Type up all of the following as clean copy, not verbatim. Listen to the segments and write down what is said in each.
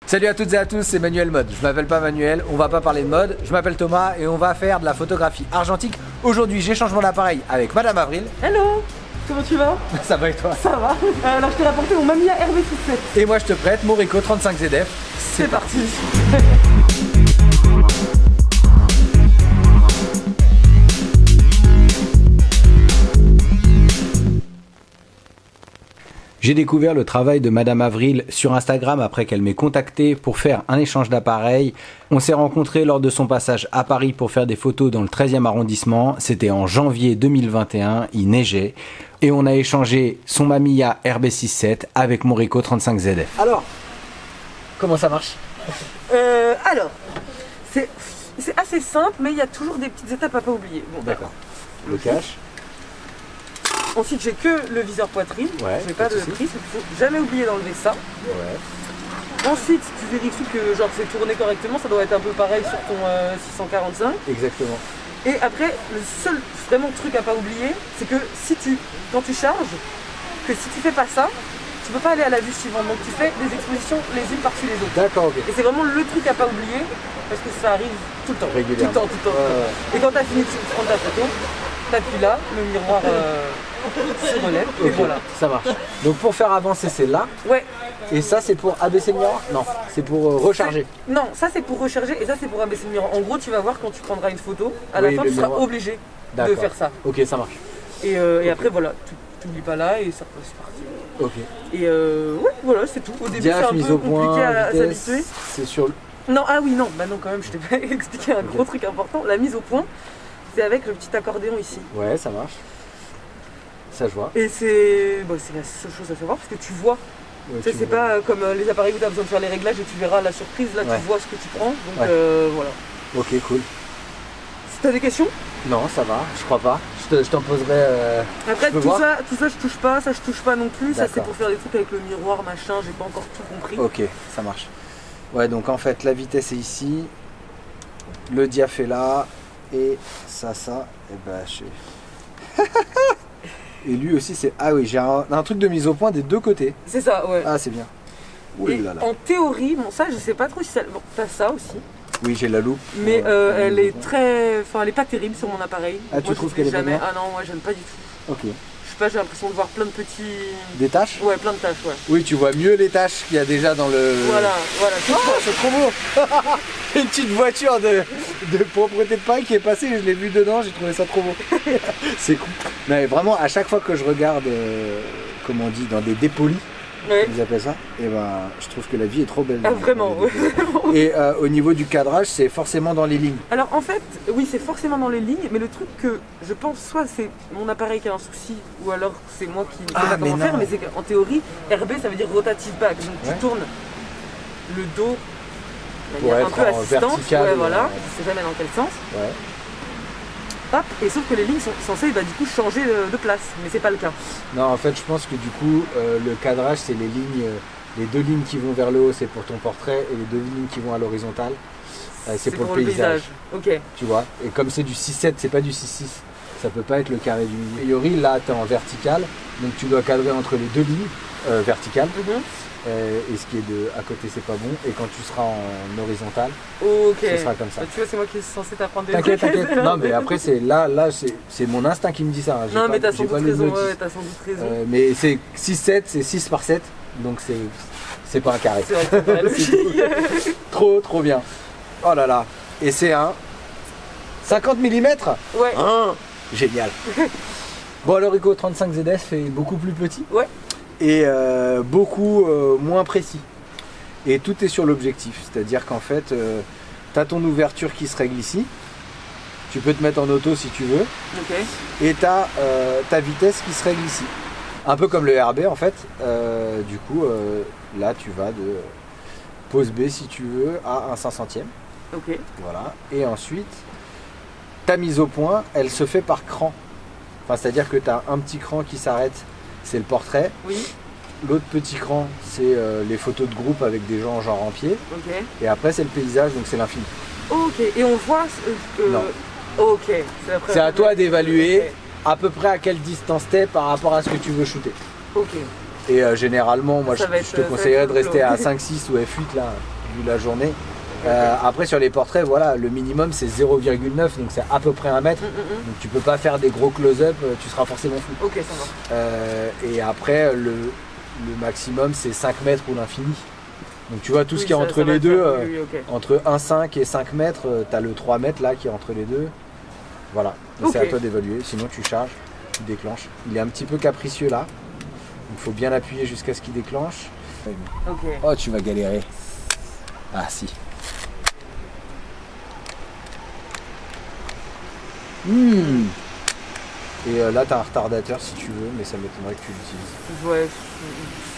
Salut à toutes et à tous, c'est Manuel Mode. Je m'appelle pas Manuel, on va pas parler de mode. Je m'appelle Thomas et on va faire de la photographie argentique. Aujourd'hui, j'échange mon appareil avec Madame Avril. Hello, comment tu vas? Ça va et toi? Ça va. Alors je t'ai rapporté mon Mamiya RB67. Et moi, je te prête mon Ricoh 35 ZF. C'est parti. J'ai découvert le travail de Madame Avril sur Instagram après qu'elle m'ait contacté pour faire un échange d'appareils. On s'est rencontrés lors de son passage à Paris pour faire des photos dans le 13e arrondissement. C'était en janvier 2021, il neigeait. Et on a échangé son Mamiya RB67 avec mon Ricoh 35 ZF. Alors, comment ça marche? Alors, c'est assez simple, mais il y a toujours des petites étapes à pas oublier. Bon, d'accord. Le cache. Ensuite, j'ai que le viseur poitrine, Ouais, j'ai pas de prise, il faut jamais oublier d'enlever ça. Ouais. Ensuite, tu vérifies que genre c'est tourné correctement, ça doit être un peu pareil sur ton 645. Exactement. Et après, le seul vraiment truc à pas oublier, c'est que quand tu charges, que si tu fais pas ça, tu peux pas aller à la vue suivante. Donc tu fais des expositions les unes par-dessus les autres. D'accord, ok. Et c'est vraiment le truc à pas oublier, parce que ça arrive tout le temps. Régulièrement. Tout le temps. Et quand tu as fini de prendre ta photo, t'appuies là, le miroir se relève, et voilà. Ça marche. Donc pour faire avancer, c'est là. Ouais. Et ça, c'est pour abaisser le miroir? Non, c'est pour recharger. Non, ça c'est pour recharger et ça c'est pour abaisser le miroir. En gros, tu vas voir quand tu prendras une photo, à la fin tu seras obligé de faire ça. Ok, ça marche. Et après voilà, tu n'oublies pas là et ça c'est parti. Ok. Et ouais, voilà, c'est tout. Au début, c'est un peu compliqué à s'habituer. C'est sur le... Non, ah oui, non, bah non, quand même, je t'ai pas expliqué un gros truc important. La mise au point, c'est avec le petit accordéon ici. Ouais, ça marche. Ça, je vois. Et c'est la seule chose à savoir parce que tu vois. Ouais, tu sais, c'est pas comme les appareils où tu as besoin de faire les réglages et tu verras la surprise. Là, tu vois ce que tu prends. Donc voilà. Ok, cool. Si t'as des questions? Non, ça va, je crois pas. Je t'en poserai. Après, tout ça, je touche pas, ça je touche pas non plus. Ça, c'est pour faire des trucs avec le miroir, machin. J'ai pas encore tout compris. Ok, ça marche. Ouais, donc en fait, la vitesse est ici. Le diaph est là. Et ça, et bah, je sais. Et lui aussi, c'est... Ah oui, j'ai un truc de mise au point des deux côtés. C'est ça, ouais. Ah, c'est bien. Et en théorie, bon, ça, je sais pas trop si ça... Bon, t'as ça aussi. Oui, j'ai la loupe. Mais elle est très... Enfin, elle est pas terrible sur mon appareil. Ah, tu trouves qu'elle est jamais... Ah non, moi, j'aime pas du tout. Ok. Je sais pas, j'ai l'impression de voir plein de petits... Des taches? Ouais, plein de taches, ouais. Oui, tu vois mieux les taches qu'il y a déjà dans le... Voilà. C'est trop beau. Une petite voiture de propreté de Paris qui est passée, je l'ai vu dedans, j'ai trouvé ça trop beau. C'est cool. Mais vraiment, à chaque fois que je regarde, comme on dit, dans des dépolis, ils appellent ça, et ben, je trouve que la vie est trop belle. Ah, vraiment, ouais. Et au niveau du cadrage, c'est forcément dans les lignes. Alors en fait, oui, c'est forcément dans les lignes, mais le truc que je pense, soit c'est mon appareil qui a un souci, ou alors c'est moi qui ne sais pas comment faire, mais c'est qu'en théorie, RB ça veut dire rotative back, donc tu tournes le dos de manière un peu assistante, voilà, tu sais jamais dans quel sens. Ouais. Hop, et sauf que les lignes sont censées du coup changer de place, mais c'est pas le cas. Non, en fait, je pense que du coup, le cadrage, c'est les lignes, les deux lignes qui vont vers le haut, c'est pour ton portrait, et les deux lignes qui vont à l'horizontale, c'est pour le paysage. Ok. Tu vois, et comme c'est du 6-7, c'est pas du 6-6, ça peut pas être le carré du milieu. A priori, là, tu es en vertical, donc tu dois cadrer entre les deux lignes verticales. Et ce qui est à côté, c'est pas bon. Et quand tu seras en horizontal, ce sera comme ça. Bah, tu vois, c'est moi qui suis censé t'apprendre des trucs. T'inquiète. Non, mais après, c'est c'est mon instinct qui me dit ça. Non, mais t'as sans doute raison. Mais c'est 6-7, c'est 6 par 7. Donc c'est pas un carré. C'est vrai, trop bien. Oh là là. Et c'est un 50 mm. Ouais. Génial. Bon, le Ricoh 35 ZF est beaucoup plus petit. Ouais. Et beaucoup moins précis. Et tout est sur l'objectif, c'est-à-dire qu'en fait, tu as ton ouverture qui se règle ici, tu peux te mettre en auto si tu veux, et tu as ta vitesse qui se règle ici. Un peu comme le RB en fait, du coup, là tu vas de pause B si tu veux à un 500e. Voilà. Et ensuite, ta mise au point, elle se fait par cran. Enfin, c'est-à-dire que tu as un petit cran qui s'arrête. C'est le portrait. Oui. L'autre petit cran, c'est les photos de groupe avec des gens genre en pied. Et après, c'est le paysage, donc c'est l'infini. Ok. Et on voit. Non. Ok. C'est à toi d'évaluer à peu près à quelle distance t'es par rapport à ce que tu veux shooter. Ok. Et généralement, moi je te conseillerais de rester à 5-6 ou F8 là, vu la journée. Après sur les portraits, voilà, le minimum c'est 0,9, donc c'est à peu près 1 mètre. Donc tu peux pas faire des gros close-up, tu seras forcément flou. Ok, ça va. Et après le maximum c'est 5 mètres ou l'infini. Donc tu vois tout ce qui est entre les deux, entre 1,5 et 5 mètres, tu as le 3 mètres là qui est entre les deux. Voilà, c'est à toi d'évaluer, sinon tu charges, tu déclenches. Il est un petit peu capricieux là, il faut bien l'appuyer jusqu'à ce qu'il déclenche. Oh, tu vas galérer. Ah si. Et là tu as un retardateur si tu veux, mais ça m'étonnerait que tu l'utilises. Ouais,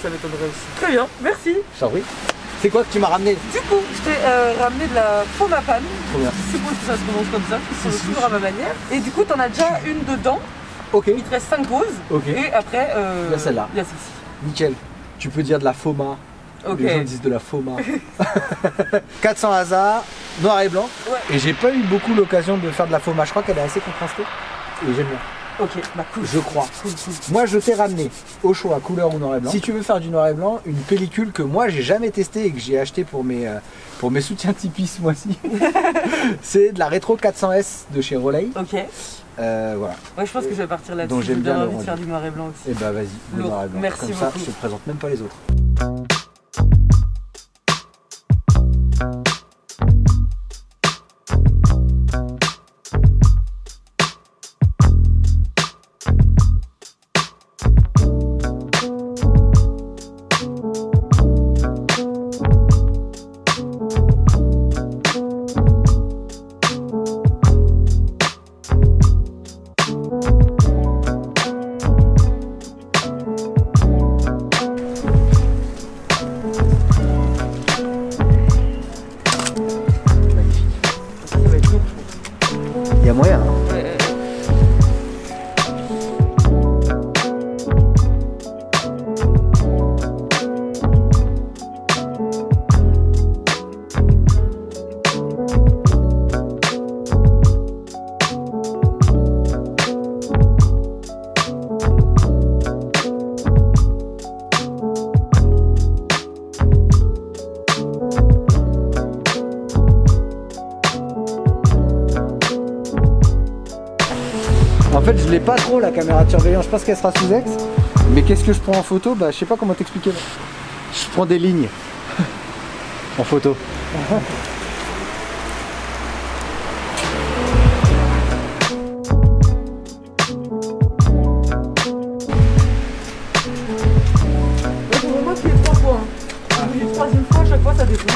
ça m'étonnerait aussi. Très bien, merci. Ça oui. C'est quoi que tu m'as ramené? Du coup, je t'ai ramené de la Fomapan. Trop bien. Je suppose que ça se prononce comme ça, parce que c'est toujours à ma manière. Et du coup, t'en as déjà une dedans. Ok. Il te reste 5 poses. Ok. Et après, il y a celle-là. Il y a celle-ci. Nickel. Tu peux dire de la Foma. Ok. Les gens disent de la Foma. 400 hasard, noir et blanc. Ouais. Et j'ai pas eu beaucoup l'occasion de faire de la Foma. Je crois qu'elle est assez contrastée. Et j'aime bien. Ok, bah cool. Je crois. Cool. Moi je t'ai ramené au choix couleur ou noir et blanc. Si tu veux faire du noir et blanc, une pellicule que moi j'ai jamais testée et que j'ai acheté pour mes soutiens Tipeee ce mois-ci. C'est de la Rétro 400S de chez Rolei. Ok. Voilà. Ouais, je pense que je vais partir là-dessus. Donc j'aime bien envie de faire du noir et blanc aussi. Et bah vas-y, le noir et blanc. Merci comme beaucoup. Ça, je te présente même pas les autres. Il y a moyen. En fait, je l'ai pas trop la caméra de surveillance, je pense qu'elle sera sous ex. Mais qu'est-ce que je prends en photo? Bah, je sais pas comment t'expliquer. Je prends des lignes en photo. Pour moi, tu es 3 fois. La troisième fois, à chaque fois, ça défonce.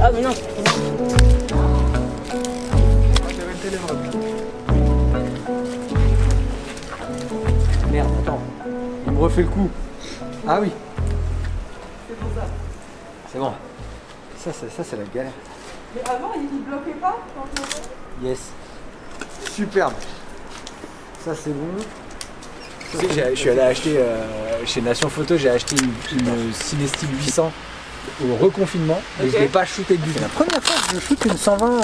Ah mais non. Merde, attends. Il me refait le coup. Ah oui. C'est pour ça. C'est bon. Ça c'est la galère. Mais avant, il bloquait pas quand on... Yes. Superbe. Ça c'est bon. Tu sais, je suis allé acheter chez Nation Photo, j'ai acheté une Cinestyle 800 au reconfinement et je l'ai pas shooté du tout. C'est la première fois que je shoot une 120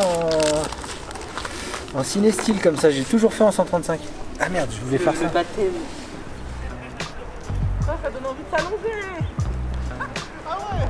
en Cinestyle comme ça, j'ai toujours fait en 135. Ah merde, je voulais faire ça. Ça donne envie de s'allonger. Ah ouais.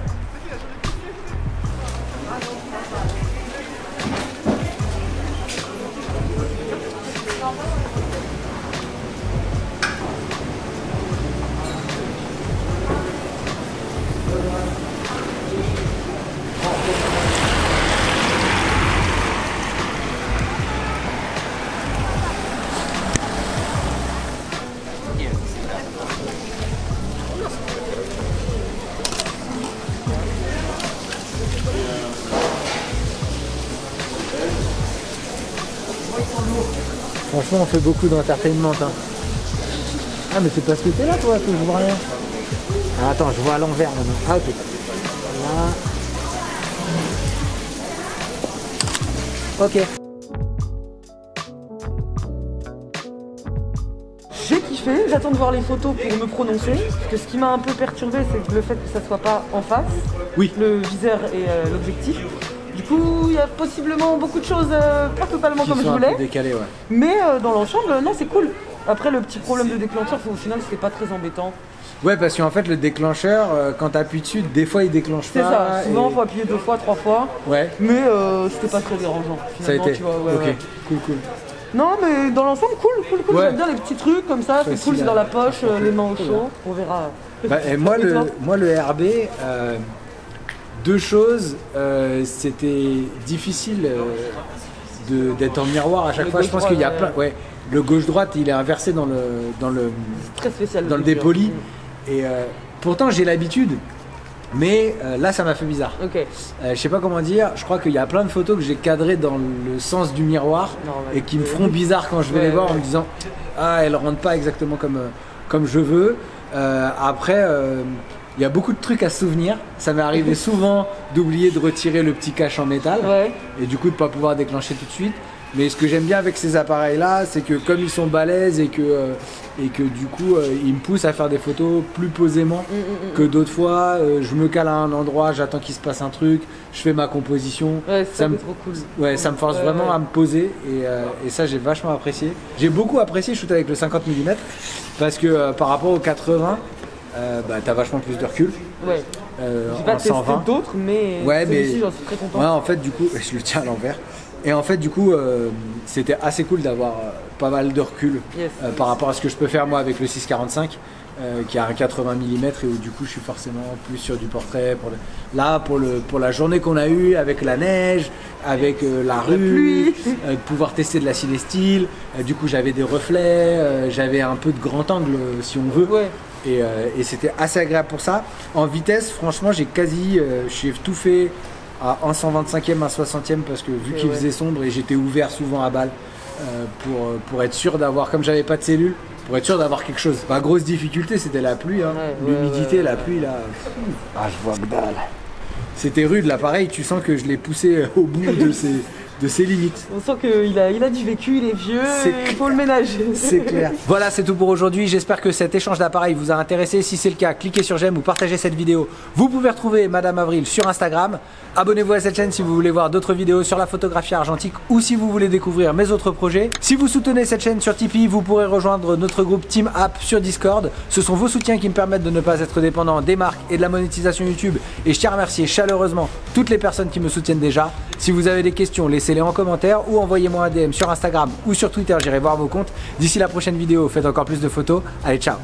franchement, on fait beaucoup d'entertainment. Hein. Ah, mais c'est parce que t'es là, toi, que je vois rien. Ah, attends, je vois à l'envers maintenant. Ah, ok. Là. Ok. J'ai kiffé, j'attends de voir les photos pour me prononcer. Parce que ce qui m'a un peu perturbé, c'est le fait que ça soit pas en face. Oui. Le viseur et l'objectif. Du coup, il y a possiblement beaucoup de choses pas totalement comme je voulais. Décalé, ouais. Mais dans l'ensemble, non, c'est cool. Après, le petit problème de déclencheur, au final, c'était pas très embêtant. Ouais, parce qu'en fait, le déclencheur, quand tu appuies dessus, des fois, il déclenche pas. C'est ça, souvent, il faut appuyer 2 fois, 3 fois. Ouais. Mais c'était pas très dérangeant. Ça a été. Tu vois, ouais, ok, ouais. cool. Non, mais dans l'ensemble, cool. Ouais. J'aime bien les petits trucs comme ça, c'est cool, c'est dans la poche, les mains au chaud. On verra. Bah, et moi, le RB, deux choses, c'était difficile d'être en miroir à chaque fois. Je pense qu'il y a plein. Ouais. Le gauche-droite, il est inversé dans le très spécial, dans le dépoli. Et pourtant, j'ai l'habitude. Mais là, ça m'a fait bizarre. Ok. Je sais pas comment dire. Je crois qu'il y a plein de photos que j'ai cadrées dans le sens du miroir et qui me feront bizarre quand je vais les voir en me disant ah, elles rentrent pas exactement comme je veux. Après, il y a beaucoup de trucs à se souvenir. Ça m'est arrivé souvent d'oublier de retirer le petit cache en métal et du coup de pas pouvoir déclencher tout de suite. Mais ce que j'aime bien avec ces appareils-là, c'est que comme ils sont balèzes et que du coup ils me poussent à faire des photos plus posément que d'autres fois. Je me cale à un endroit, j'attends qu'il se passe un truc, je fais ma composition. Ouais, ça me trop cool. Ouais, ça me force vraiment à me poser et ça j'ai vachement apprécié. J'ai beaucoup apprécié shoot avec le 50 mm parce que par rapport au 80, bah, t'as vachement plus de recul. Ouais. J'ai pas testé d'autres, mais celui-ci j'en suis très content. Ouais, en fait du coup, je le tiens à l'envers. Et en fait, du coup, c'était assez cool d'avoir pas mal de recul par rapport à ce que je peux faire moi avec le 645 qui a un 80 mm et où du coup, je suis forcément plus sur du portrait. Pour la journée qu'on a eue avec la neige, avec la rue, de pouvoir tester de la célestyle. Du coup, j'avais des reflets, j'avais un peu de grand angle si on veut. Ouais. Et c'était assez agréable pour ça. En vitesse, franchement, j'ai tout fait à 1/125e, 1/60e parce que vu qu'il faisait sombre et j'étais ouvert souvent à balle pour être sûr d'avoir, comme j'avais pas de cellule, pour être sûr d'avoir quelque chose. Ma grosse difficulté c'était la pluie, hein. L'humidité, la pluie là. Ah, je vois que dalle. C'était rude l'appareil, tu sens que je l'ai poussé au bout de ses limites. On sent qu'il a du vécu, il est vieux, il faut le ménager. C'est clair. Voilà, c'est tout pour aujourd'hui. J'espère que cet échange d'appareils vous a intéressé. Si c'est le cas, cliquez sur j'aime ou partagez cette vidéo. Vous pouvez retrouver Madame Avril sur Instagram. Abonnez-vous à cette chaîne si vous voulez voir d'autres vidéos sur la photographie argentique ou si vous voulez découvrir mes autres projets. Si vous soutenez cette chaîne sur Tipeee, vous pourrez rejoindre notre groupe Team App sur Discord. Ce sont vos soutiens qui me permettent de ne pas être dépendant des marques et de la monétisation YouTube. Et je tiens à remercier chaleureusement toutes les personnes qui me soutiennent déjà. Si vous avez des questions, laissez-les en commentaire ou envoyez-moi un DM sur Instagram ou sur Twitter, j'irai voir vos comptes. D'ici la prochaine vidéo, faites encore plus de photos. Allez, ciao!